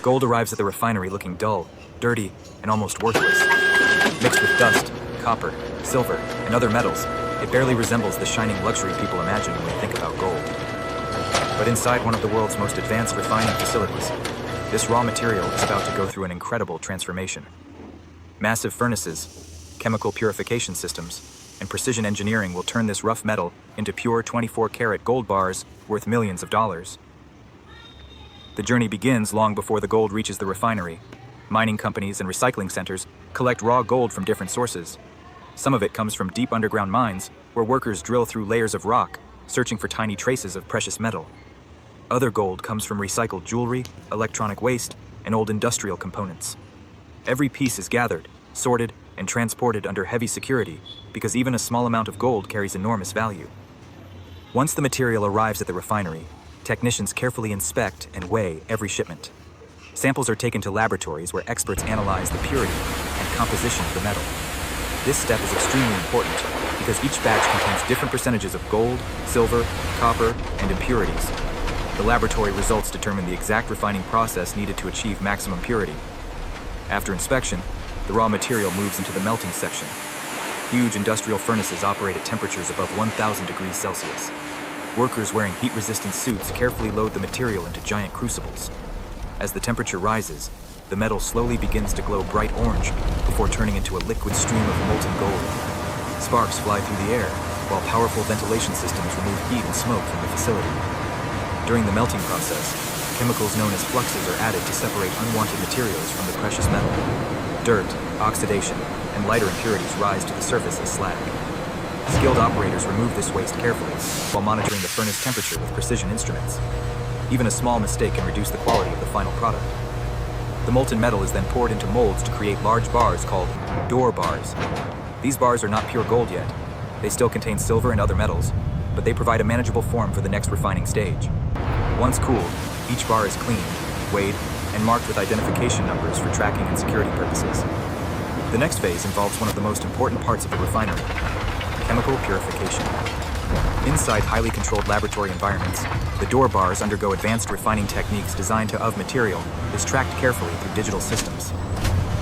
Gold arrives at the refinery looking dull, dirty, and almost worthless. Mixed with dust, copper, silver, and other metals, it barely resembles the shining luxury people imagine when they think about gold. But inside one of the world's most advanced refining facilities, this raw material is about to go through an incredible transformation. Massive furnaces, chemical purification systems, and precision engineering will turn this rough metal into pure 24-karat gold bars worth millions of dollars. The journey begins long before the gold reaches the refinery. Mining companies and recycling centers collect raw gold from different sources. Some of it comes from deep underground mines, where workers drill through layers of rock, searching for tiny traces of precious metal. Other gold comes from recycled jewelry, electronic waste, and old industrial components. Every piece is gathered, sorted, and transported under heavy security, because even a small amount of gold carries enormous value. Once the material arrives at the refinery, technicians carefully inspect and weigh every shipment. Samples are taken to laboratories where experts analyze the purity and composition of the metal. This step is extremely important because each batch contains different percentages of gold, silver, copper, and impurities. The laboratory results determine the exact refining process needed to achieve maximum purity. After inspection, the raw material moves into the melting section. Huge industrial furnaces operate at temperatures above 1,000 degrees Celsius. Workers wearing heat-resistant suits carefully load the material into giant crucibles. As the temperature rises, the metal slowly begins to glow bright orange before turning into a liquid stream of molten gold. Sparks fly through the air, while powerful ventilation systems remove heat and smoke from the facility. During the melting process, chemicals known as fluxes are added to separate unwanted materials from the precious metal. Dirt, oxidation, and lighter impurities rise to the surface as slag. Skilled operators remove this waste carefully while monitoring the furnace temperature with precision instruments. Even a small mistake can reduce the quality of the final product. The molten metal is then poured into molds to create large bars called door bars. These bars are not pure gold yet. They still contain silver and other metals, but they provide a manageable form for the next refining stage. Once cooled, each bar is cleaned, weighed, and marked with identification numbers for tracking and security purposes. The next phase involves one of the most important parts of the refinery: chemical purification. Inside highly controlled laboratory environments, the door bars undergo advanced refining techniques designed to material is tracked carefully through digital systems.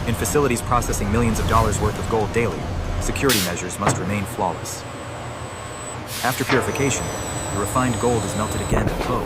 In facilities processing millions of dollars worth of gold daily, security measures must remain flawless. After purification, the refined gold is melted again at low.